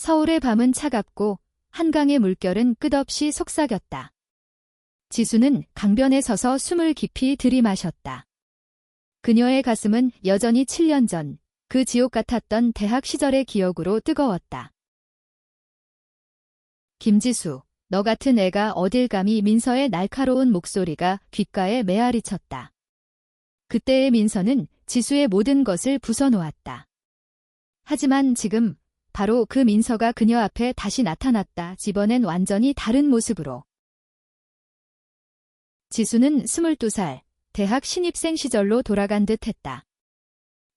서울의 밤은 차갑고 한강의 물결은 끝없이 속삭였다. 지수는 강변에 서서 숨을 깊이 들이마셨다. 그녀의 가슴은 여전히 7년 전 그 지옥 같았던 대학 시절의 기억으로 뜨거웠다. 김지수, 너 같은 애가 어딜 감히. 민서의 날카로운 목소리가 귓가에 메아리 쳤다. 그때의 민서는 지수의 모든 것을 부숴놓았다. 하지만 지금 바로 그 민서가 그녀 앞에 다시 나타났다. 이번엔 완전히 다른 모습으로. 지수는 22살, 대학 신입생 시절로 돌아간 듯 했다.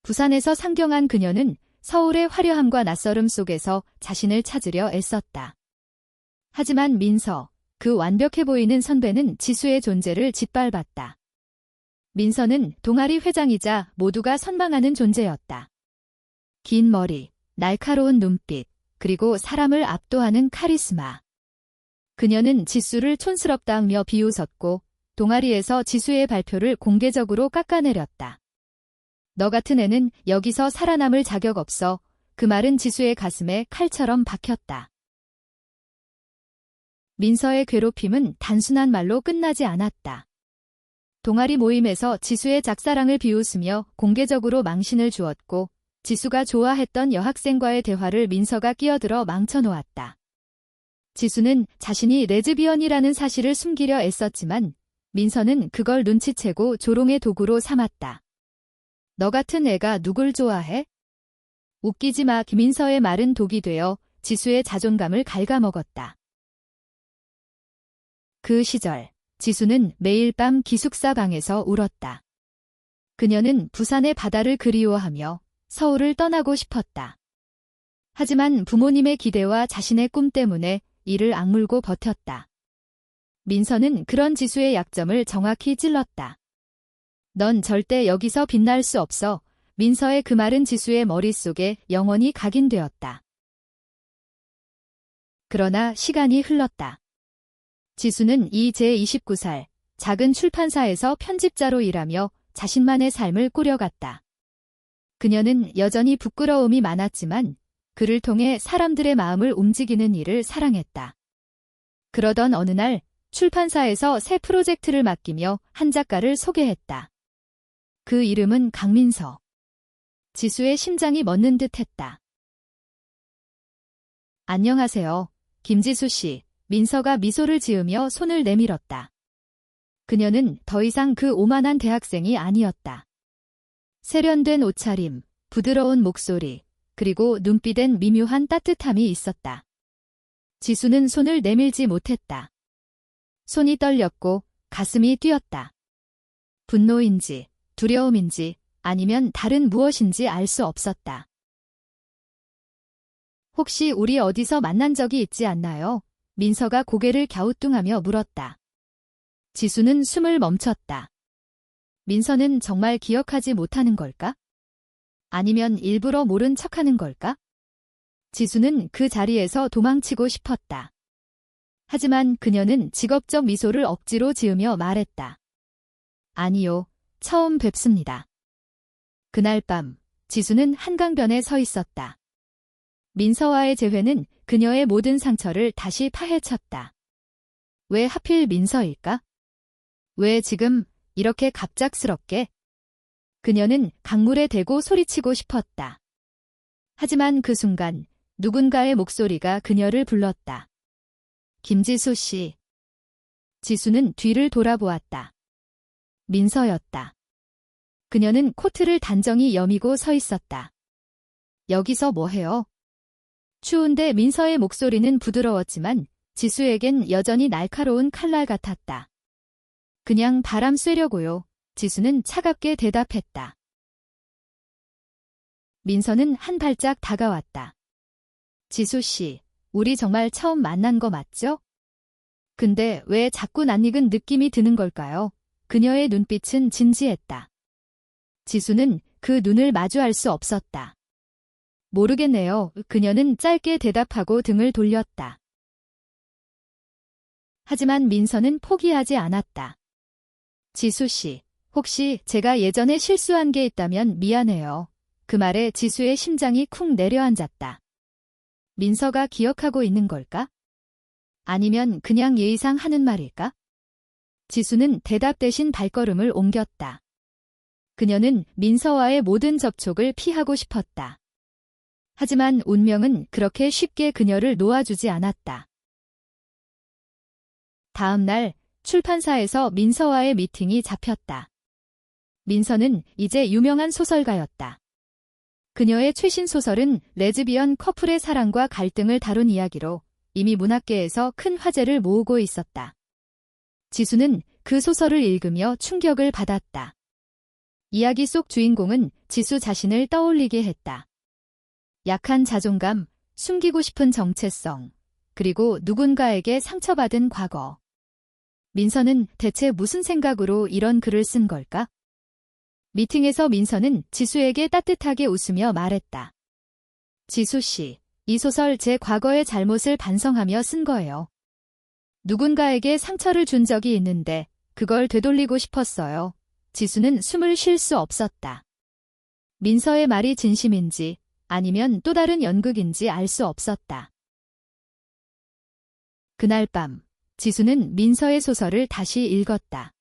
부산에서 상경한 그녀는 서울의 화려함과 낯설음 속에서 자신을 찾으려 애썼다. 하지만 민서, 그 완벽해 보이는 선배는 지수의 존재를 짓밟았다. 민서는 동아리 회장이자 모두가 선망하는 존재였다. 긴 머리, 날카로운 눈빛, 그리고 사람을 압도하는 카리스마. 그녀는 지수를 촌스럽다 하며 비웃었고 동아리에서 지수의 발표를 공개적으로 깎아내렸다. 너 같은 애는 여기서 살아남을 자격 없어. 그 말은 지수의 가슴에 칼처럼 박혔다. 민서의 괴롭힘은 단순한 말로 끝나지 않았다. 동아리 모임에서 지수의 짝사랑을 비웃으며 공개적으로 망신을 주었고 지수가 좋아했던 여학생과의 대화를 민서가 끼어들어 망쳐놓았다. 지수는 자신이 레즈비언이라는 사실을 숨기려 애썼지만 민서는 그걸 눈치채고 조롱의 도구로 삼았다. 너 같은 애가 누굴 좋아해? 웃기지 마. 김민서의 말은 독이 되어 지수의 자존감을 갉아먹었다. 그 시절 지수는 매일 밤 기숙사 방에서 울었다. 그녀는 부산의 바다를 그리워하며 서울을 떠나고 싶었다. 하지만 부모님의 기대와 자신의 꿈 때문에 이를 악물고 버텼다. 민서는 그런 지수의 약점을 정확히 찔렀다. 넌 절대 여기서 빛날 수 없어. 민서의 그 말은 지수의 머릿속에 영원히 각인되었다. 그러나 시간이 흘렀다. 지수는 이제 29살, 작은 출판사에서 편집자로 일하며 자신만의 삶을 꾸려갔다. 그녀는 여전히 부끄러움이 많았지만 그를 통해 사람들의 마음을 움직이는 일을 사랑했다. 그러던 어느 날 출판사에서 새 프로젝트를 맡기며 한 작가를 소개했다. 그 이름은 강민서. 지수의 심장이 멎는 듯 했다. 안녕하세요, 김지수 씨. 민서가 미소를 지으며 손을 내밀었다. 그녀는 더 이상 그 오만한 대학생이 아니었다. 세련된 옷차림, 부드러운 목소리, 그리고 눈빛엔 미묘한 따뜻함이 있었다. 지수는 손을 내밀지 못했다. 손이 떨렸고 가슴이 뛰었다. 분노인지 두려움인지 아니면 다른 무엇인지 알 수 없었다. 혹시 우리 어디서 만난 적이 있지 않나요? 민서가 고개를 갸우뚱하며 물었다. 지수는 숨을 멈췄다. 민서는 정말 기억하지 못하는 걸까? 아니면 일부러 모른 척하는 걸까? 지수는 그 자리에서 도망치고 싶었다. 하지만 그녀는 직업적 미소를 억지로 지으며 말했다. 아니요, 처음 뵙습니다. 그날 밤, 지수는 한강변에 서 있었다. 민서와의 재회는 그녀의 모든 상처를 다시 파헤쳤다. 왜 하필 민서일까? 왜 지금 이렇게 갑작스럽게? 그녀는 강물에 대고 소리치고 싶었다. 하지만 그 순간 누군가의 목소리가 그녀를 불렀다. 김지수 씨. 지수는 뒤를 돌아보았다. 민서였다. 그녀는 코트를 단정히 여미고 서 있었다. 여기서 뭐해요? 추운데 민서의 목소리는 부드러웠지만 지수에겐 여전히 날카로운 칼날 같았다. 그냥 바람 쐬려고요. 지수는 차갑게 대답했다. 민서는 한 발짝 다가왔다. 지수 씨, 우리 정말 처음 만난 거 맞죠? 근데 왜 자꾸 낯익은 느낌이 드는 걸까요? 그녀의 눈빛은 진지했다. 지수는 그 눈을 마주할 수 없었다. 모르겠네요. 그녀는 짧게 대답하고 등을 돌렸다. 하지만 민서는 포기하지 않았다. 지수 씨, 혹시 제가 예전에 실수한 게 있다면 미안해요. 그 말에 지수의 심장이 쿵 내려앉았다. 민서가 기억하고 있는 걸까? 아니면 그냥 예의상 하는 말일까? 지수는 대답 대신 발걸음을 옮겼다. 그녀는 민서와의 모든 접촉을 피하고 싶었다. 하지만 운명은 그렇게 쉽게 그녀를 놓아주지 않았다. 다음 날 출판사에서 민서와의 미팅이 잡혔다. 민서는 이제 유명한 소설가였다. 그녀의 최신 소설은 레즈비언 커플의 사랑과 갈등을 다룬 이야기로 이미 문학계에서 큰 화제를 모으고 있었다. 지수는 그 소설을 읽으며 충격을 받았다. 이야기 속 주인공은 지수 자신을 떠올리게 했다. 약한 자존감, 숨기고 싶은 정체성, 그리고 누군가에게 상처받은 과거. 민서는 대체 무슨 생각으로 이런 글을 쓴 걸까? 미팅에서 민서는 지수에게 따뜻하게 웃으며 말했다. 지수 씨, 이 소설 제 과거의 잘못을 반성하며 쓴 거예요. 누군가에게 상처를 준 적이 있는데 그걸 되돌리고 싶었어요. 지수는 숨을 쉴 수 없었다. 민서의 말이 진심인지 아니면 또 다른 연극인지 알 수 없었다. 그날 밤, 지수는 민서의 소설을 다시 읽었다.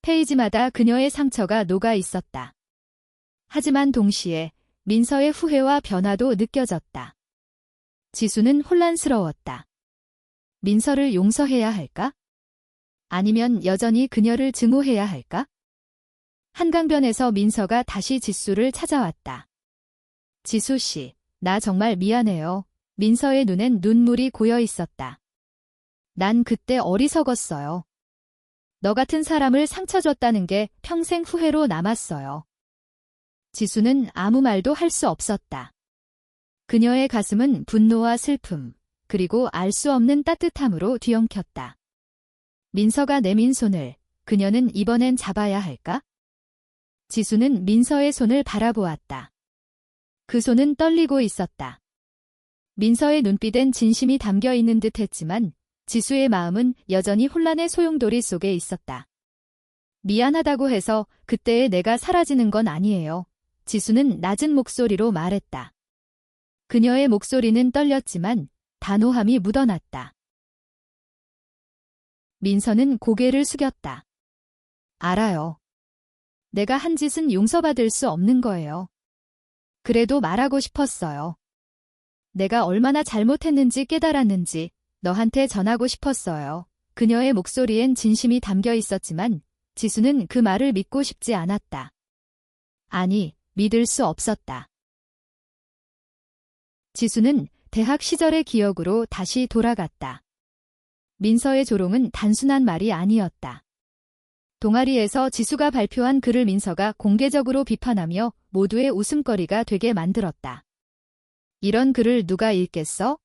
페이지마다 그녀의 상처가 녹아 있었다. 하지만 동시에 민서의 후회와 변화도 느껴졌다. 지수는 혼란스러웠다. 민서를 용서해야 할까? 아니면 여전히 그녀를 증오해야 할까? 한강변에서 민서가 다시 지수를 찾아왔다. 지수 씨, 나 정말 미안해요. 민서의 눈엔 눈물이 고여 있었다. 난 그때 어리석었어요. 너 같은 사람을 상처 줬다는 게 평생 후회로 남았어요. 지수는 아무 말도 할 수 없었다. 그녀의 가슴은 분노와 슬픔, 그리고 알 수 없는 따뜻함으로 뒤엉켰다. 민서가 내민 손을 그녀는 이번엔 잡아야 할까? 지수는 민서의 손을 바라보았다. 그 손은 떨리고 있었다. 민서의 눈빛엔 진심이 담겨 있는 듯 했지만 지수의 마음은 여전히 혼란의 소용돌이 속에 있었다. 미안하다고 해서 그때의 내가 사라지는 건 아니에요. 지수는 낮은 목소리로 말했다. 그녀의 목소리는 떨렸지만 단호함이 묻어났다. 민서는 고개를 숙였다. 알아요. 내가 한 짓은 용서받을 수 없는 거예요. 그래도 말하고 싶었어요. 내가 얼마나 잘못했는지 깨달았는지 너한테 전하고 싶었어요. 그녀의 목소리엔 진심이 담겨 있었지만 지수는 그 말을 믿고 싶지 않았다. 아니, 믿을 수 없었다. 지수는 대학 시절의 기억으로 다시 돌아갔다. 민서의 조롱은 단순한 말이 아니었다. 동아리에서 지수가 발표한 글을 민서가 공개적으로 비판하며 모두의 웃음거리가 되게 만들었다. 이런 글을 누가 읽겠어?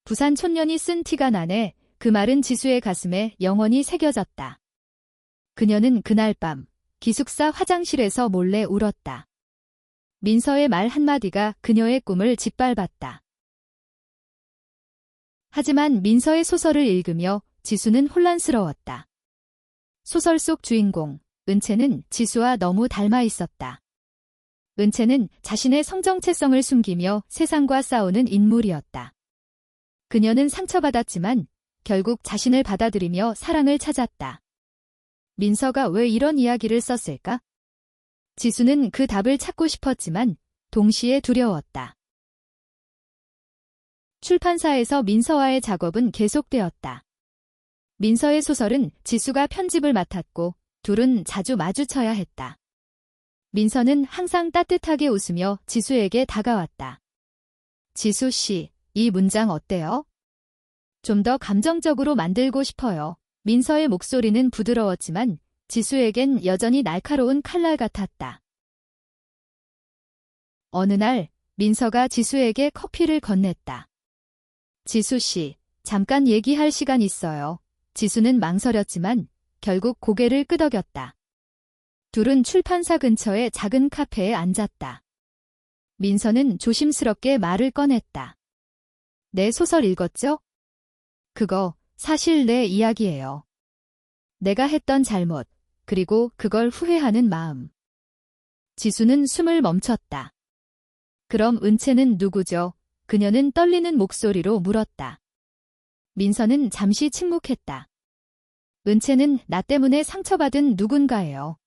부산 촌년이 쓴 티가 나네. 그 말은 지수의 가슴에 영원히 새겨졌다. 그녀는 그날 밤 기숙사 화장실에서 몰래 울었다. 민서의 말 한마디가 그녀의 꿈을 짓밟았다. 하지만 민서의 소설을 읽으며 지수는 혼란스러웠다. 소설 속 주인공, 은채는 지수와 너무 닮아 있었다. 은채는 자신의 성정체성을 숨기며 세상과 싸우는 인물이었다. 그녀는 상처받았지만 결국 자신을 받아들이며 사랑을 찾았다. 민서가 왜 이런 이야기를 썼을까? 지수는 그 답을 찾고 싶었지만 동시에 두려웠다. 출판사에서 민서와의 작업은 계속되었다. 민서의 소설은 지수가 편집을 맡았고 둘은 자주 마주쳐야 했다. 민서는 항상 따뜻하게 웃으며 지수에게 다가왔다. 지수 씨, 이 문장 어때요? 좀 더 감정적으로 만들고 싶어요. 민서의 목소리는 부드러웠지만 지수에겐 여전히 날카로운 칼날 같았다. 어느 날 민서가 지수에게 커피를 건넸다. 지수 씨, 잠깐 얘기할 시간 있어요. 지수는 망설였지만 결국 고개를 끄덕였다. 둘은 출판사 근처의 작은 카페에 앉았다. 민서는 조심스럽게 말을 꺼냈다. 내 소설 읽었죠? 그거 사실 내 이야기예요. 내가 했던 잘못, 그리고 그걸 후회하는 마음. 지수는 숨을 멈췄다. 그럼 은채는 누구죠? 그녀는 떨리는 목소리로 물었다. 민서는 잠시 침묵했다. 은채는 나 때문에 상처받은 누군가예요.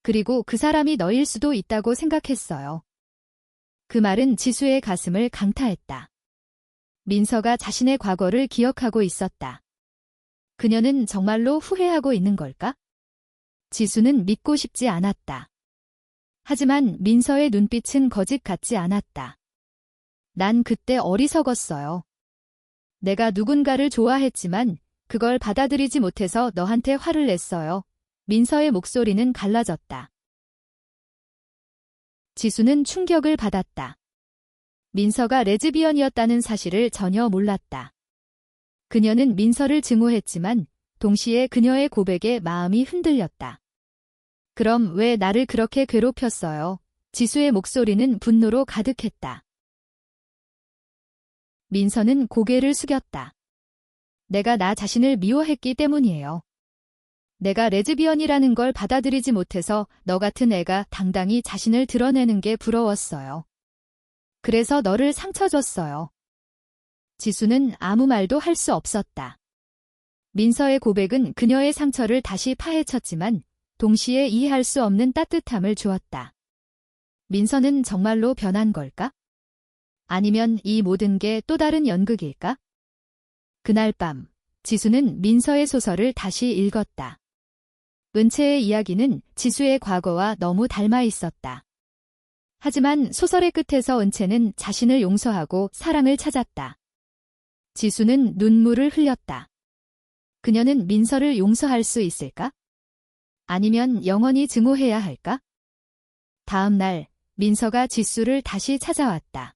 그리고 그 사람이 너일 수도 있다고 생각했어요. 그 말은 지수의 가슴을 강타했다. 민서가 자신의 과거를 기억하고 있었다. 그녀는 정말로 후회하고 있는 걸까? 지수는 믿고 싶지 않았다. 하지만 민서의 눈빛은 거짓 같지 않았다. 난 그때 어리석었어요. 내가 누군가를 좋아했지만 그걸 받아들이지 못해서 너한테 화를 냈어요. 민서의 목소리는 갈라졌다. 지수는 충격을 받았다. 민서가 레즈비언이었다는 사실을 전혀 몰랐다. 그녀는 민서를 증오했지만 동시에 그녀의 고백에 마음이 흔들렸다. 그럼 왜 나를 그렇게 괴롭혔어요? 지수의 목소리는 분노로 가득했다. 민서는 고개를 숙였다. 내가 나 자신을 미워했기 때문이에요. 내가 레즈비언이라는 걸 받아들이지 못해서 너 같은 애가 당당히 자신을 드러내는 게 부러웠어요. 그래서 너를 상처 줬어요. 지수는 아무 말도 할 수 없었다. 민서의 고백은 그녀의 상처를 다시 파헤쳤지만 동시에 이해할 수 없는 따뜻함을 주었다. 민서는 정말로 변한 걸까? 아니면 이 모든 게 또 다른 연극일까? 그날 밤, 지수는 민서의 소설을 다시 읽었다. 은채의 이야기는 지수의 과거와 너무 닮아 있었다. 하지만 소설의 끝에서 은채는 자신을 용서하고 사랑을 찾았다. 지수는 눈물을 흘렸다. 그녀는 민서를 용서할 수 있을까? 아니면 영원히 증오해야 할까? 다음 날, 민서가 지수를 다시 찾아왔다.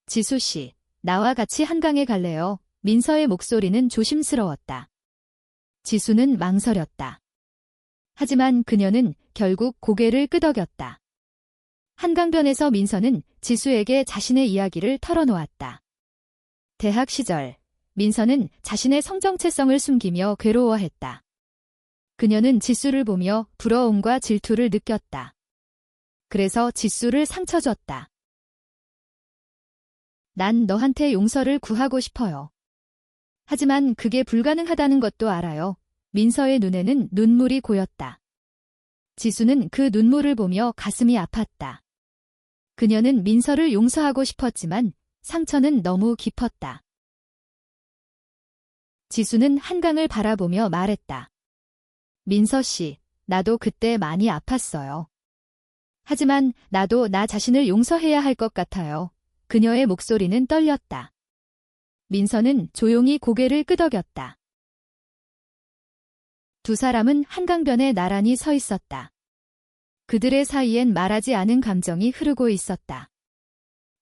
지수 씨, 나와 같이 한강에 갈래요? 민서의 목소리는 조심스러웠다. 지수는 망설였다. 하지만 그녀는 결국 고개를 끄덕였다. 한강변에서 민서는 지수에게 자신의 이야기를 털어놓았다. 대학 시절, 민서는 자신의 성정체성을 숨기며 괴로워했다. 그녀는 지수를 보며 부러움과 질투를 느꼈다. 그래서 지수를 상처 줬다. 난 너한테 용서를 구하고 싶어요. 하지만 그게 불가능하다는 것도 알아요. 민서의 눈에는 눈물이 고였다. 지수는 그 눈물을 보며 가슴이 아팠다. 그녀는 민서를 용서하고 싶었지만 상처는 너무 깊었다. 지수는 한강을 바라보며 말했다. 민서 씨, 나도 그때 많이 아팠어요. 하지만 나도 나 자신을 용서해야 할 것 같아요. 그녀의 목소리는 떨렸다. 민서는 조용히 고개를 끄덕였다. 두 사람은 한강변에 나란히 서 있었다. 그들의 사이엔 말하지 않은 감정이 흐르고 있었다.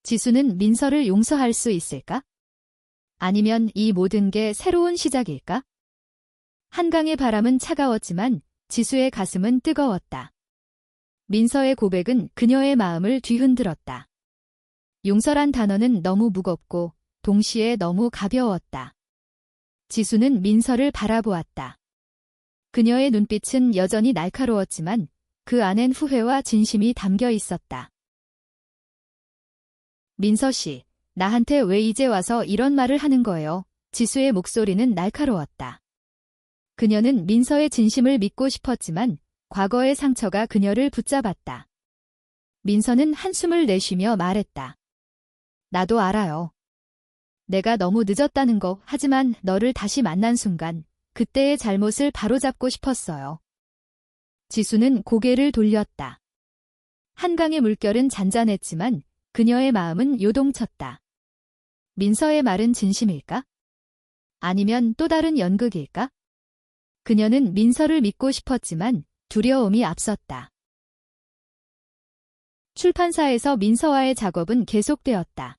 지수는 민서를 용서할 수 있을까? 아니면 이 모든 게 새로운 시작일까? 한강의 바람은 차가웠지만 지수의 가슴은 뜨거웠다. 민서의 고백은 그녀의 마음을 뒤흔들었다. 용서란 단어는 너무 무겁고 동시에 너무 가벼웠다. 지수는 민서를 바라보았다. 그녀의 눈빛은 여전히 날카로웠지만 그 안엔 후회와 진심이 담겨 있었다. 민서 씨, 나한테 왜 이제 와서 이런 말을 하는 거예요? 지수의 목소리는 날카로웠다. 그녀는 민서의 진심을 믿고 싶었지만 과거의 상처가 그녀를 붙잡았다. 민서는 한숨을 내쉬며 말했다. 나도 알아요. 내가 너무 늦었다는 거. 하지만 너를 다시 만난 순간 그때의 잘못을 바로잡고 싶었어요. 지수는 고개를 돌렸다. 한강의 물결은 잔잔했지만 그녀의 마음은 요동쳤다. 민서의 말은 진심일까? 아니면 또 다른 연극일까? 그녀는 민서를 믿고 싶었지만 두려움이 앞섰다. 출판사에서 민서와의 작업은 계속되었다.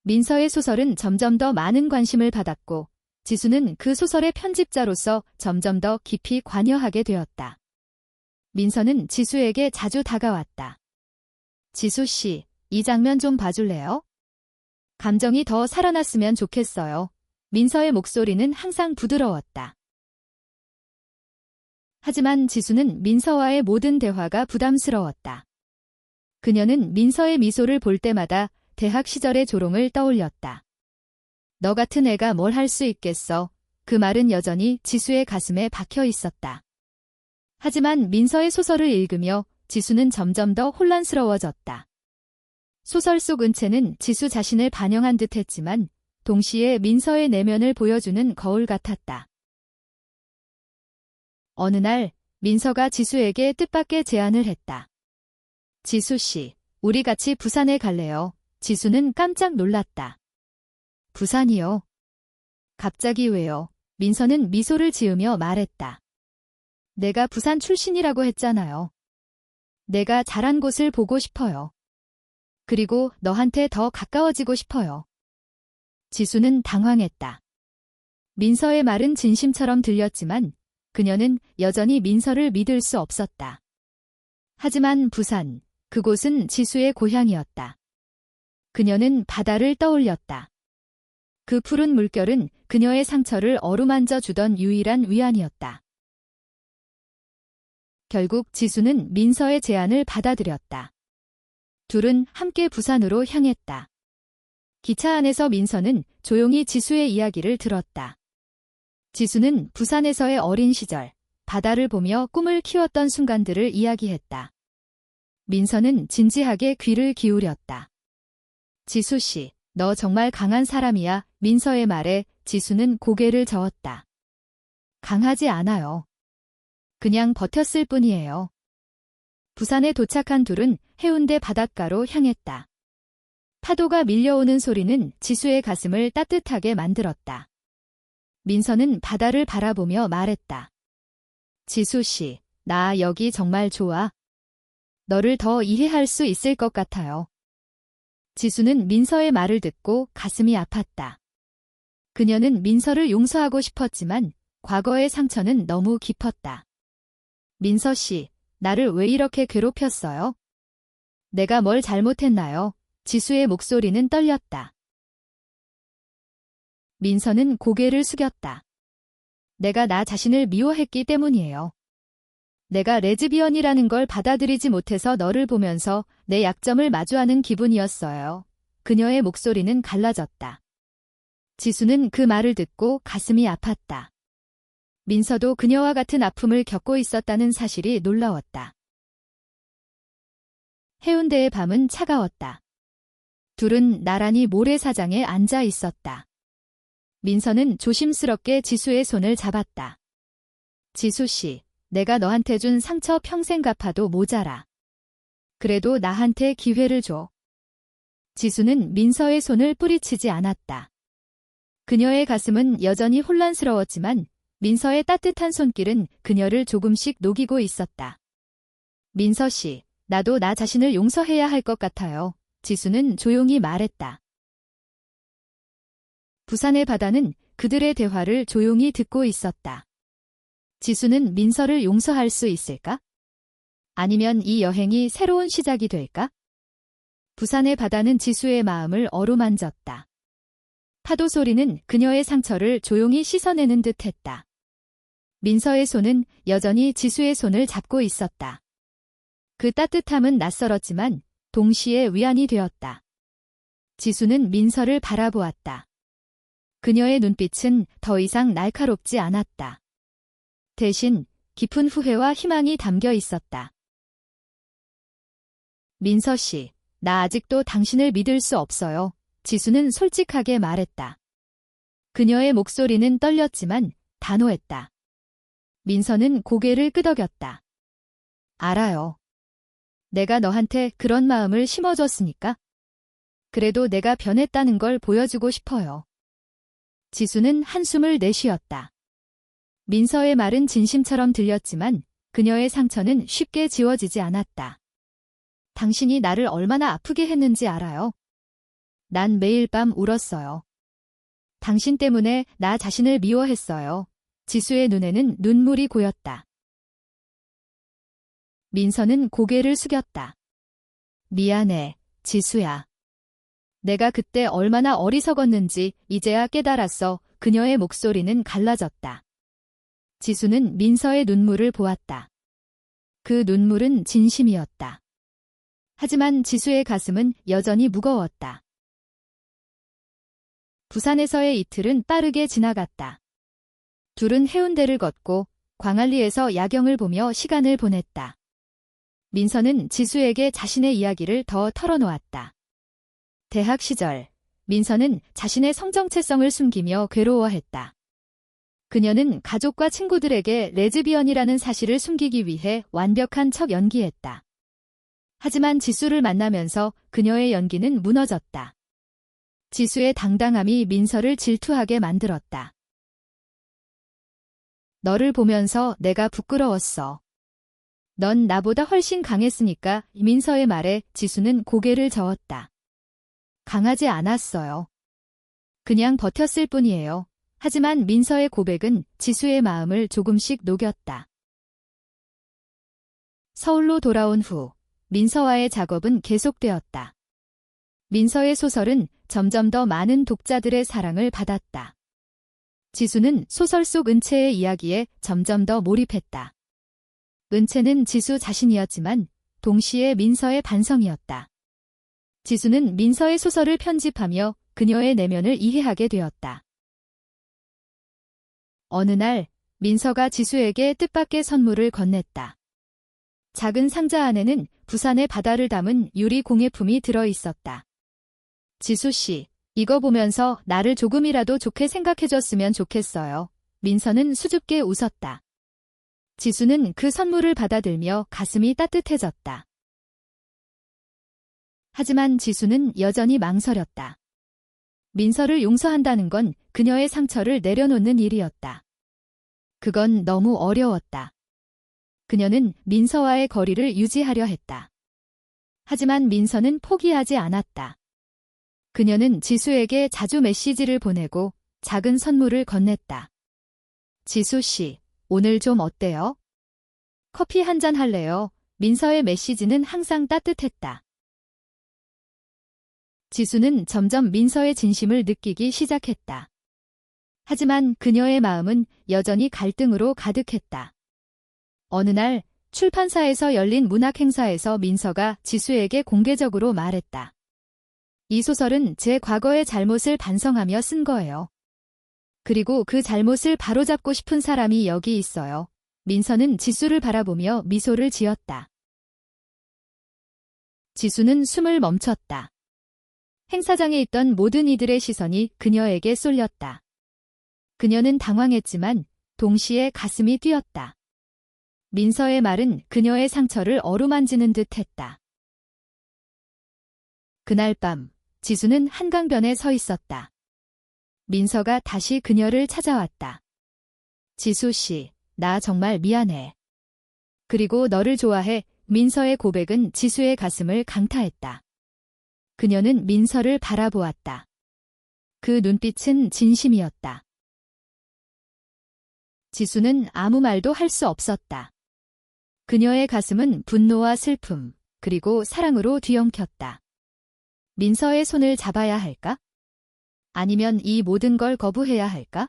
민서의 소설은 점점 더 많은 관심을 받았고 지수는 그 소설의 편집자로서 점점 더 깊이 관여하게 되었다. 민서는 지수에게 자주 다가왔다. 지수 씨, 이 장면 좀 봐줄래요? 감정이 더 살아났으면 좋겠어요. 민서의 목소리는 항상 부드러웠다. 하지만 지수는 민서와의 모든 대화가 부담스러웠다. 그녀는 민서의 미소를 볼 때마다 대학 시절의 조롱을 떠올렸다. 너 같은 애가 뭘 할 수 있겠어. 그 말은 여전히 지수의 가슴에 박혀 있었다. 하지만 민서의 소설을 읽으며 지수는 점점 더 혼란스러워졌다. 소설 속 은채는 지수 자신을 반영한 듯 했지만 동시에 민서의 내면을 보여주는 거울 같았다. 어느 날 민서가 지수에게 뜻밖의 제안을 했다. 지수 씨, 우리 같이 부산에 갈래요. 지수는 깜짝 놀랐다. 부산이요? 갑자기 왜요? 민서는 미소를 지으며 말했다. 내가 부산 출신이라고 했잖아요. 내가 자란 곳을 보고 싶어요. 그리고 너한테 더 가까워지고 싶어요. 지수는 당황했다. 민서의 말은 진심처럼 들렸지만 그녀는 여전히 민서를 믿을 수 없었다. 하지만 부산, 그곳은 지수의 고향이었다. 그녀는 바다를 떠올렸다. 그 푸른 물결은 그녀의 상처를 어루만져 주던 유일한 위안이었다. 결국 지수는 민서의 제안을 받아들였다. 둘은 함께 부산으로 향했다. 기차 안에서 민서는 조용히 지수의 이야기를 들었다. 지수는 부산에서의 어린 시절, 바다를 보며 꿈을 키웠던 순간들을 이야기했다. 민서는 진지하게 귀를 기울였다. 지수 씨, 너 정말 강한 사람이야. 민서의 말에 지수는 고개를 저었다. 강하지 않아요. 그냥 버텼을 뿐이에요. 부산에 도착한 둘은 해운대 바닷가로 향했다. 파도가 밀려오는 소리는 지수의 가슴을 따뜻하게 만들었다. 민서는 바다를 바라보며 말했다. 지수 씨, 나 여기 정말 좋아. 너를 더 이해할 수 있을 것 같아요. 지수는 민서의 말을 듣고 가슴이 아팠다. 그녀는 민서를 용서하고 싶었지만 과거의 상처는 너무 깊었다. 민서 씨, 나를 왜 이렇게 괴롭혔어요? 내가 뭘 잘못했나요? 지수의 목소리는 떨렸다. 민서는 고개를 숙였다. 내가 나 자신을 미워했기 때문이에요. 내가 레즈비언이라는 걸 받아들이지 못해서 너를 보면서 내 약점을 마주하는 기분이었어요. 그녀의 목소리는 갈라졌다. 지수는 그 말을 듣고 가슴이 아팠다. 민서도 그녀와 같은 아픔을 겪고 있었다는 사실이 놀라웠다. 해운대의 밤은 차가웠다. 둘은 나란히 모래사장에 앉아 있었다. 민서는 조심스럽게 지수의 손을 잡았다. 지수 씨, 내가 너한테 준 상처 평생 갚아도 모자라. 그래도 나한테 기회를 줘. 지수는 민서의 손을 뿌리치지 않았다. 그녀의 가슴은 여전히 혼란스러웠지만 민서의 따뜻한 손길은 그녀를 조금씩 녹이고 있었다. 민서 씨, 나도 나 자신을 용서해야 할 것 같아요. 지수는 조용히 말했다. 부산의 바다는 그들의 대화를 조용히 듣고 있었다. 지수는 민서를 용서할 수 있을까? 아니면 이 여행이 새로운 시작이 될까? 부산의 바다는 지수의 마음을 어루만졌다. 파도 소리는 그녀의 상처를 조용히 씻어내는 듯 했다. 민서의 손은 여전히 지수의 손을 잡고 있었다. 그 따뜻함은 낯설었지만 동시에 위안이 되었다. 지수는 민서를 바라보았다. 그녀의 눈빛은 더 이상 날카롭지 않았다. 대신 깊은 후회와 희망이 담겨 있었다. 민서 씨, 나 아직도 당신을 믿을 수 없어요. 지수는 솔직하게 말했다. 그녀의 목소리는 떨렸지만 단호했다. 민서는 고개를 끄덕였다. 알아요. 내가 너한테 그런 마음을 심어줬으니까. 그래도 내가 변했다는 걸 보여주고 싶어요. 지수는 한숨을 내쉬었다. 민서의 말은 진심처럼 들렸지만 그녀의 상처는 쉽게 지워지지 않았다. 당신이 나를 얼마나 아프게 했는지 알아요? 난 매일 밤 울었어요. 당신 때문에 나 자신을 미워했어요. 지수의 눈에는 눈물이 고였다. 민서는 고개를 숙였다. 미안해, 지수야. 내가 그때 얼마나 어리석었는지 이제야 깨달았어. 그녀의 목소리는 갈라졌다. 지수는 민서의 눈물을 보았다. 그 눈물은 진심이었다. 하지만 지수의 가슴은 여전히 무거웠다. 부산에서의 이틀은 빠르게 지나갔다. 둘은 해운대를 걷고 광안리에서 야경을 보며 시간을 보냈다. 민서는 지수에게 자신의 이야기를 더 털어놓았다. 대학 시절, 민서는 자신의 성정체성을 숨기며 괴로워했다. 그녀는 가족과 친구들에게 레즈비언이라는 사실을 숨기기 위해 완벽한 척 연기했다. 하지만 지수를 만나면서 그녀의 연기는 무너졌다. 지수의 당당함이 민서를 질투하게 만들었다. 너를 보면서 내가 부끄러웠어. 넌 나보다 훨씬 강했으니까. 민서의 말에 지수는 고개를 저었다. 강하지 않았어요. 그냥 버텼을 뿐이에요. 하지만 민서의 고백은 지수의 마음을 조금씩 녹였다. 서울로 돌아온 후 민서와의 작업은 계속되었다. 민서의 소설은 점점 더 많은 독자들의 사랑을 받았다. 지수는 소설 속 은채의 이야기에 점점 더 몰입했다. 은채는 지수 자신이었지만 동시에 민서의 반성이었다. 지수는 민서의 소설을 편집하며 그녀의 내면을 이해하게 되었다. 어느 날 민서가 지수에게 뜻밖의 선물을 건넸다. 작은 상자 안에는 부산의 바다를 담은 유리 공예품이 들어있었다. 지수 씨, 이거 보면서 나를 조금이라도 좋게 생각해줬으면 좋겠어요. 민서는 수줍게 웃었다. 지수는 그 선물을 받아들며 가슴이 따뜻해졌다. 하지만 지수는 여전히 망설였다. 민서를 용서한다는 건 그녀의 상처를 내려놓는 일이었다. 그건 너무 어려웠다. 그녀는 민서와의 거리를 유지하려 했다. 하지만 민서는 포기하지 않았다. 그녀는 지수에게 자주 메시지를 보내고 작은 선물을 건넸다. 지수 씨, 오늘 좀 어때요? 커피 한 잔 할래요? 민서의 메시지는 항상 따뜻했다. 지수는 점점 민서의 진심을 느끼기 시작했다. 하지만 그녀의 마음은 여전히 갈등으로 가득했다. 어느 날 출판사에서 열린 문학 행사에서 민서가 지수에게 공개적으로 말했다. 이 소설은 제 과거의 잘못을 반성하며 쓴 거예요. 그리고 그 잘못을 바로잡고 싶은 사람이 여기 있어요. 민서는 지수를 바라보며 미소를 지었다. 지수는 숨을 멈췄다. 행사장에 있던 모든 이들의 시선이 그녀에게 쏠렸다. 그녀는 당황했지만 동시에 가슴이 뛰었다. 민서의 말은 그녀의 상처를 어루만지는 듯 했다. 그날 밤, 지수는 한강변에 서 있었다. 민서가 다시 그녀를 찾아왔다. 지수 씨, 나 정말 미안해. 그리고 너를 좋아해. 민서의 고백은 지수의 가슴을 강타했다. 그녀는 민서를 바라보았다. 그 눈빛은 진심이었다. 지수는 아무 말도 할 수 없었다. 그녀의 가슴은 분노와 슬픔, 그리고 사랑으로 뒤엉켰다. 민서의 손을 잡아야 할까? 아니면 이 모든 걸 거부해야 할까?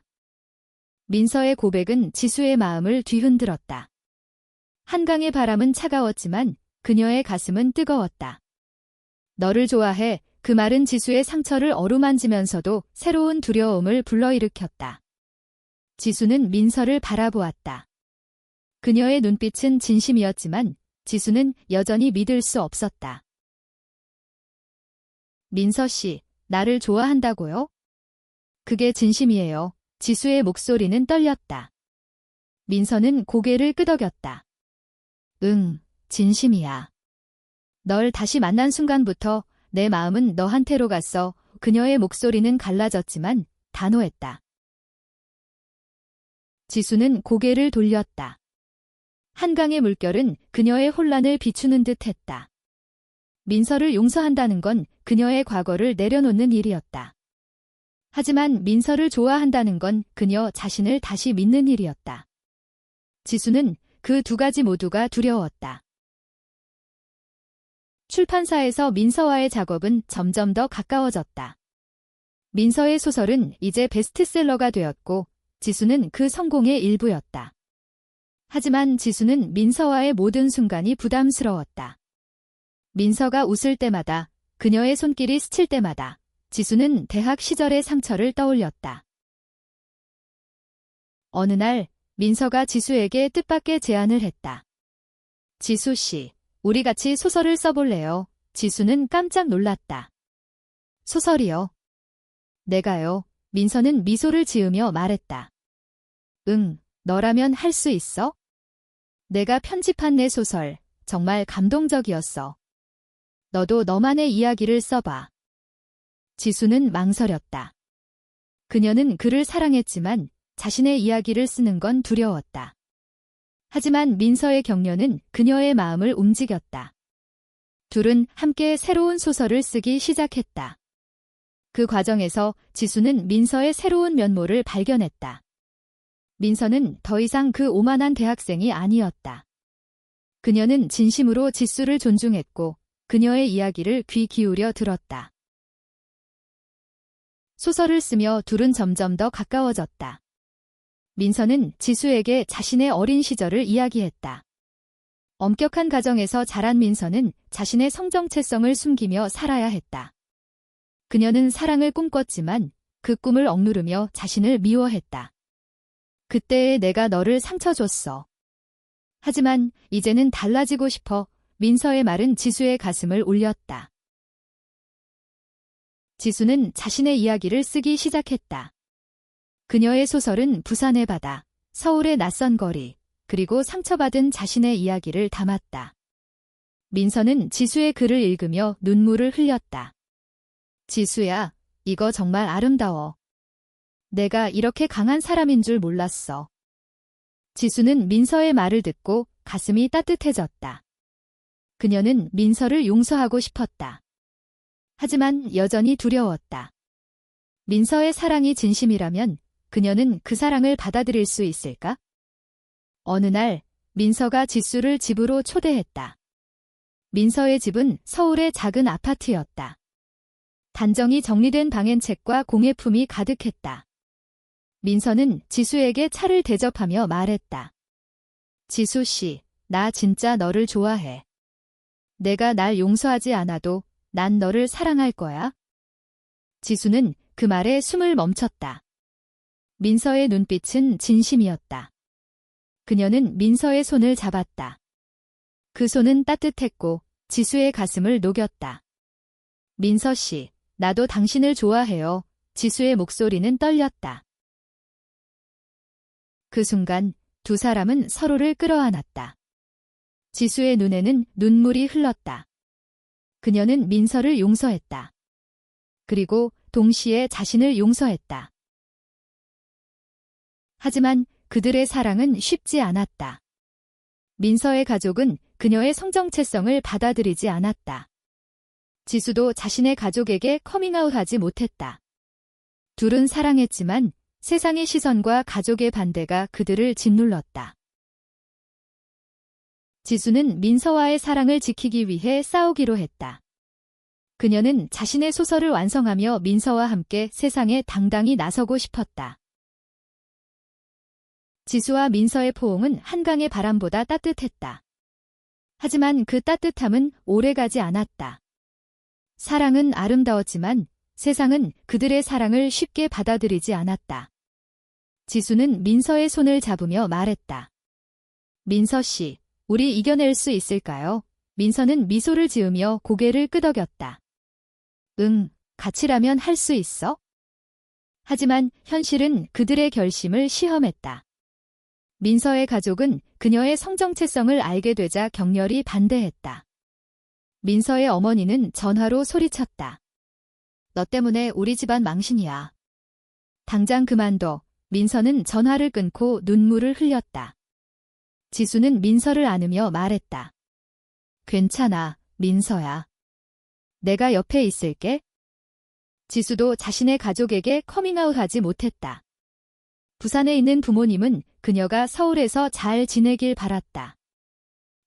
민서의 고백은 지수의 마음을 뒤흔들었다. 한강의 바람은 차가웠지만 그녀의 가슴은 뜨거웠다. 너를 좋아해. 그 말은 지수의 상처를 어루만지면서도 새로운 두려움을 불러일으켰다. 지수는 민서를 바라보았다. 그녀의 눈빛은 진심이었지만 지수는 여전히 믿을 수 없었다. 민서 씨, 나를 좋아한다고요? 그게 진심이에요. 지수의 목소리는 떨렸다. 민서는 고개를 끄덕였다. 응, 진심이야. 널 다시 만난 순간부터 내 마음은 너한테로 갔어. 그녀의 목소리는 갈라졌지만 단호했다. 지수는 고개를 돌렸다. 한강의 물결은 그녀의 혼란을 비추는 듯 했다. 민서를 용서한다는 건 그녀의 과거를 내려놓는 일이었다. 하지만 민서를 좋아한다는 건 그녀 자신을 다시 믿는 일이었다. 지수는 그 두 가지 모두가 두려웠다. 출판사에서 민서와의 작업은 점점 더 가까워졌다. 민서의 소설은 이제 베스트셀러가 되었고 지수는 그 성공의 일부였다. 하지만 지수는 민서와의 모든 순간이 부담스러웠다. 민서가 웃을 때마다, 그녀의 손길이 스칠 때마다 지수는 대학 시절의 상처를 떠올렸다. 어느 날 민서가 지수에게 뜻밖의 제안을 했다. 지수 씨, 우리 같이 소설을 써볼래요? 지수는 깜짝 놀랐다. 소설이요? 내가요? 민서는 미소를 지으며 말했다. 응, 너라면 할 수 있어? 내가 편집한 내 소설, 정말 감동적이었어. 너도 너만의 이야기를 써봐. 지수는 망설였다. 그녀는 그를 사랑했지만 자신의 이야기를 쓰는 건 두려웠다. 하지만 민서의 격려는 그녀의 마음을 움직였다. 둘은 함께 새로운 소설을 쓰기 시작했다. 그 과정에서 지수는 민서의 새로운 면모를 발견했다. 민서는 더 이상 그 오만한 대학생이 아니었다. 그녀는 진심으로 지수를 존중했고 그녀의 이야기를 귀 기울여 들었다. 소설을 쓰며 둘은 점점 더 가까워졌다. 민서는 지수에게 자신의 어린 시절을 이야기했다. 엄격한 가정에서 자란 민서는 자신의 성정체성을 숨기며 살아야 했다. 그녀는 사랑을 꿈꿨지만 그 꿈을 억누르며 자신을 미워했다. 그때의 내가 너를 상처 줬어. 하지만 이제는 달라지고 싶어. 민서의 말은 지수의 가슴을 울렸다. 지수는 자신의 이야기를 쓰기 시작했다. 그녀의 소설은 부산의 바다, 서울의 낯선 거리, 그리고 상처받은 자신의 이야기를 담았다. 민서는 지수의 글을 읽으며 눈물을 흘렸다. 지수야, 이거 정말 아름다워. 내가 이렇게 강한 사람인 줄 몰랐어. 지수는 민서의 말을 듣고 가슴이 따뜻해졌다. 그녀는 민서를 용서하고 싶었다. 하지만 여전히 두려웠다. 민서의 사랑이 진심이라면 그녀는 그 사랑을 받아들일 수 있을까? 어느 날 민서가 지수를 집으로 초대했다. 민서의 집은 서울의 작은 아파트였다. 단정히 정리된 방엔 책과 공예품이 가득했다. 민서는 지수에게 차를 대접하며 말했다. 지수 씨, 나 진짜 너를 좋아해. 내가 날 용서하지 않아도 난 너를 사랑할 거야. 지수는 그 말에 숨을 멈췄다. 민서의 눈빛은 진심이었다. 그녀는 민서의 손을 잡았다. 그 손은 따뜻했고 지수의 가슴을 녹였다. 민서 씨, 나도 당신을 좋아해요. 지수의 목소리는 떨렸다. 그 순간 두 사람은 서로를 끌어안았다. 지수의 눈에는 눈물이 흘렀다. 그녀는 민서를 용서했다. 그리고 동시에 자신을 용서했다. 하지만 그들의 사랑은 쉽지 않았다. 민서의 가족은 그녀의 성정체성을 받아들이지 않았다. 지수도 자신의 가족에게 커밍아웃하지 못했다. 둘은 사랑했지만 세상의 시선과 가족의 반대가 그들을 짓눌렀다. 지수는 민서와의 사랑을 지키기 위해 싸우기로 했다. 그녀는 자신의 소설을 완성하며 민서와 함께 세상에 당당히 나서고 싶었다. 지수와 민서의 포옹은 한강의 바람보다 따뜻했다. 하지만 그 따뜻함은 오래가지 않았다. 사랑은 아름다웠지만 세상은 그들의 사랑을 쉽게 받아들이지 않았다. 지수는 민서의 손을 잡으며 말했다. 민서 씨, 우리 이겨낼 수 있을까요? 민서는 미소를 지으며 고개를 끄덕였다. 응, 같이라면 할 수 있어? 하지만 현실은 그들의 결심을 시험했다. 민서의 가족은 그녀의 성정체성을 알게 되자 격렬히 반대했다. 민서의 어머니는 전화로 소리쳤다. 너 때문에 우리 집안 망신이야. 당장 그만둬. 민서는 전화를 끊고 눈물을 흘렸다. 지수는 민서를 안으며 말했다. 괜찮아, 민서야. 내가 옆에 있을게. 지수도 자신의 가족에게 커밍아웃하지 못했다. 부산에 있는 부모님은 그녀가 서울에서 잘 지내길 바랐다.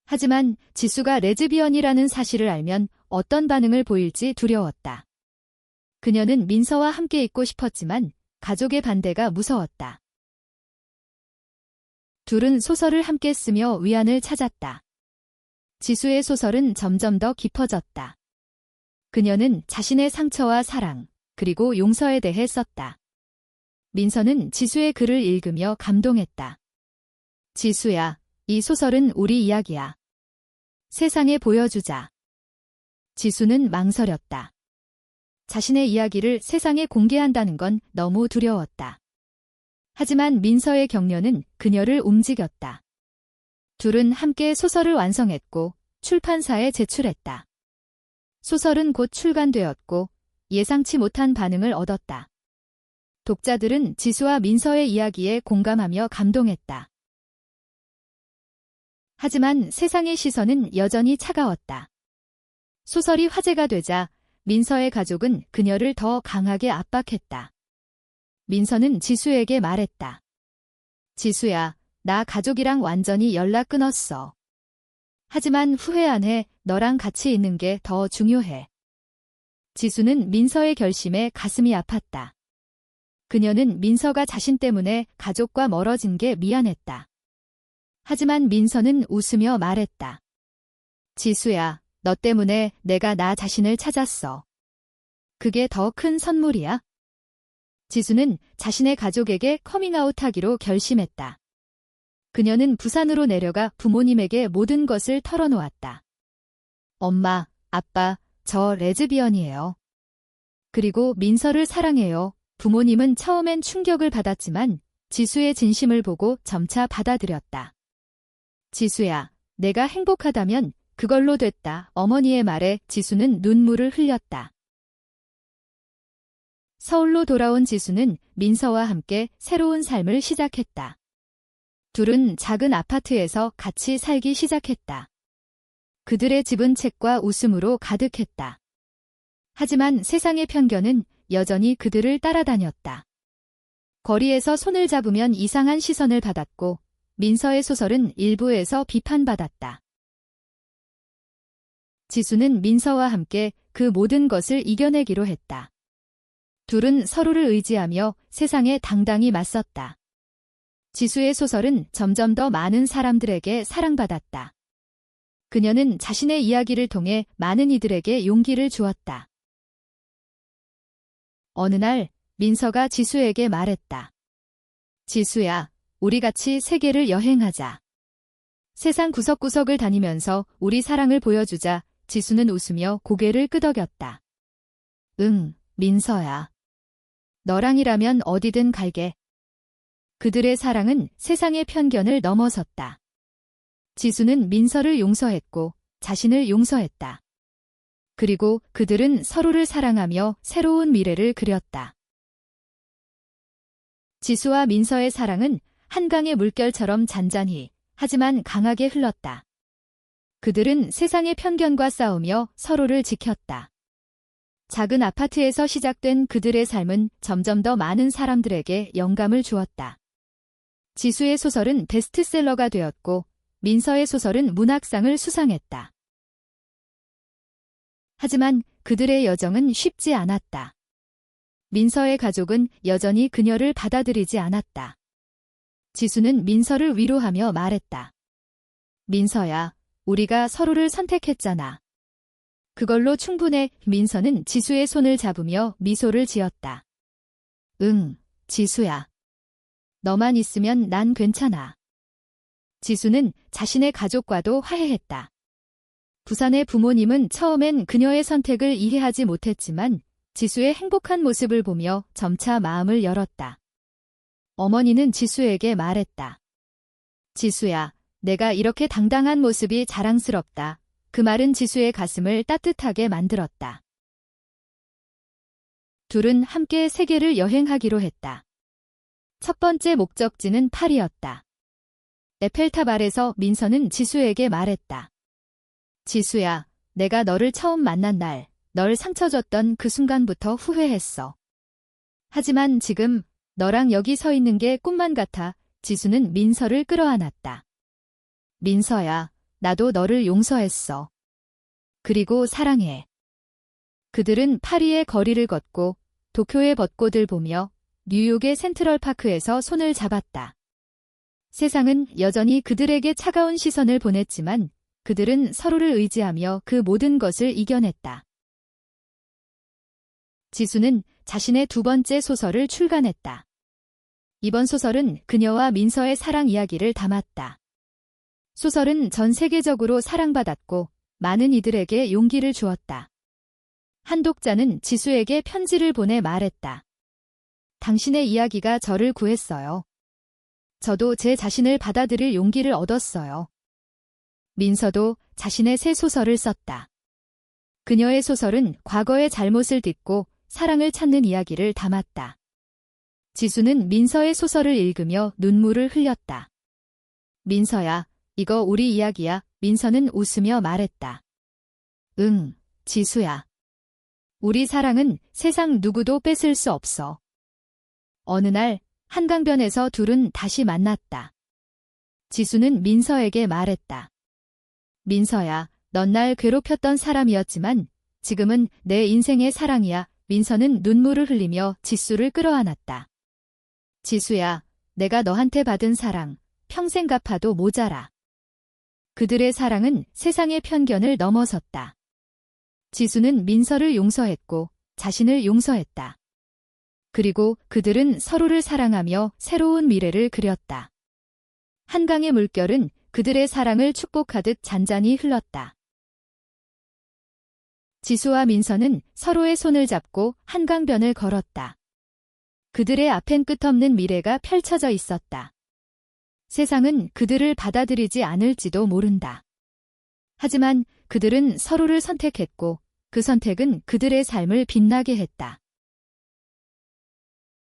하지만 지수가 레즈비언이라는 사실을 알면 어떤 반응을 보일지 두려웠다. 그녀는 민서와 함께 있고 싶었지만 가족의 반대가 무서웠다. 둘은 소설을 함께 쓰며 위안을 찾았다. 지수의 소설은 점점 더 깊어졌다. 그녀는 자신의 상처와 사랑, 그리고 용서에 대해 썼다. 민서는 지수의 글을 읽으며 감동했다. 지수야, 이 소설은 우리 이야기야. 세상에 보여주자. 지수는 망설였다. 자신의 이야기를 세상에 공개한다는 건 너무 두려웠다. 하지만 민서의 격려는 그녀를 움직였다. 둘은 함께 소설을 완성했고 출판사에 제출했다. 소설은 곧 출간되었고 예상치 못한 반응을 얻었다. 독자들은 지수와 민서의 이야기에 공감하며 감동했다. 하지만 세상의 시선은 여전히 차가웠다. 소설이 화제가 되자 민서의 가족은 그녀를 더 강하게 압박했다. 민서는 지수에게 말했다. 지수야, 나 가족이랑 완전히 연락 끊었어. 하지만 후회 안 해. 너랑 같이 있는 게 더 중요해. 지수는 민서의 결심에 가슴이 아팠다. 그녀는 민서가 자신 때문에 가족과 멀어진 게 미안했다. 하지만 민서는 웃으며 말했다. 지수야, 너 때문에 내가 나 자신을 찾았어. 그게 더 큰 선물이야. 지수는 자신의 가족에게 커밍아웃하기로 결심했다. 그녀는 부산으로 내려가 부모님에게 모든 것을 털어놓았다. 엄마, 아빠, 저 레즈비언이에요. 그리고 민서를 사랑해요. 부모님은 처음엔 충격을 받았지만 지수의 진심을 보고 점차 받아들였다. 지수야, 내가 행복하다면 그걸로 됐다. 어머니의 말에 지수는 눈물을 흘렸다. 서울로 돌아온 지수는 민서와 함께 새로운 삶을 시작했다. 둘은 작은 아파트에서 같이 살기 시작했다. 그들의 집은 책과 웃음으로 가득했다. 하지만 세상의 편견은 여전히 그들을 따라다녔다. 거리에서 손을 잡으면 이상한 시선을 받았고 민서의 소설은 일부에서 비판받았다. 지수는 민서와 함께 그 모든 것을 이겨내기로 했다. 둘은 서로를 의지하며 세상에 당당히 맞섰다. 지수의 소설은 점점 더 많은 사람들에게 사랑받았다. 그녀는 자신의 이야기를 통해 많은 이들에게 용기를 주었다. 어느 날 민서가 지수에게 말했다. 지수야, 우리 같이 세계를 여행하자. 세상 구석구석을 다니면서 우리 사랑을 보여주자. 지수는 웃으며 고개를 끄덕였다. 응, 민서야. 너랑이라면 어디든 갈게. 그들의 사랑은 세상의 편견을 넘어섰다. 지수는 민서를 용서했고 자신을 용서했다. 그리고 그들은 서로를 사랑하며 새로운 미래를 그렸다. 지수와 민서의 사랑은 한강의 물결처럼 잔잔히 하지만 강하게 흘렀다. 그들은 세상의 편견과 싸우며 서로를 지켰다. 작은 아파트에서 시작된 그들의 삶은 점점 더 많은 사람들에게 영감을 주었다. 지수의 소설은 베스트셀러가 되었고 민서의 소설은 문학상을 수상했다. 하지만 그들의 여정은 쉽지 않았다. 민서의 가족은 여전히 그녀를 받아들이지 않았다. 지수는 민서를 위로하며 말했다. 민서야, 우리가 서로를 선택했잖아. 그걸로 충분해. 민서는 지수의 손을 잡으며 미소를 지었다. 응, 지수야. 너만 있으면 난 괜찮아. 지수는 자신의 가족과도 화해했다. 부산의 부모님은 처음엔 그녀의 선택을 이해하지 못했지만 지수의 행복한 모습을 보며 점차 마음을 열었다. 어머니는 지수에게 말했다. 지수야, 내가 이렇게 당당한 모습이 자랑스럽다. 그 말은 지수의 가슴을 따뜻하게 만들었다. 둘은 함께 세계를 여행하기로 했다. 첫 번째 목적지는 파리였다. 에펠탑 아래서 민서는 지수에게 말했다. 지수야, 내가 너를 처음 만난 날, 널 상처 줬던 그 순간부터 후회했어. 하지만 지금 너랑 여기 서 있는 게 꿈만 같아. 지수는 민서를 끌어안았다. 민서야, 나도 너를 용서했어. 그리고 사랑해. 그들은 파리의 거리를 걷고 도쿄의 벚꽃을 보며 뉴욕의 센트럴파크에서 손을 잡았다. 세상은 여전히 그들에게 차가운 시선을 보냈지만 그들은 서로를 의지하며 그 모든 것을 이겨냈다. 지수는 자신의 두 번째 소설을 출간했다. 이번 소설은 그녀와 민서의 사랑 이야기를 담았다. 소설은 전 세계적으로 사랑받았고 많은 이들에게 용기를 주었다. 한 독자는 지수에게 편지를 보내 말했다. 당신의 이야기가 저를 구했어요. 저도 제 자신을 받아들일 용기를 얻었어요. 민서도 자신의 새 소설을 썼다. 그녀의 소설은 과거의 잘못을 딛고 사랑을 찾는 이야기를 담았다. 지수는 민서의 소설을 읽으며 눈물을 흘렸다. 민서야, 이거 우리 이야기야. 민서는 웃으며 말했다. 응, 지수야. 우리 사랑은 세상 누구도 뺏을 수 없어. 어느 날 한강변에서 둘은 다시 만났다. 지수는 민서에게 말했다. 민서야, 넌 날 괴롭혔던 사람이었지만 지금은 내 인생의 사랑이야. 민서는 눈물을 흘리며 지수를 끌어안았다. 지수야, 내가 너한테 받은 사랑, 평생 갚아도 모자라. 그들의 사랑은 세상의 편견을 넘어섰다. 지수는 민서를 용서했고 자신을 용서했다. 그리고 그들은 서로를 사랑하며 새로운 미래를 그렸다. 한강의 물결은 그들의 사랑을 축복하듯 잔잔히 흘렀다. 지수와 민서는 서로의 손을 잡고 한강변을 걸었다. 그들의 앞엔 끝없는 미래가 펼쳐져 있었다. 세상은 그들을 받아들이지 않을지도 모른다. 하지만 그들은 서로를 선택했고 그 선택은 그들의 삶을 빛나게 했다.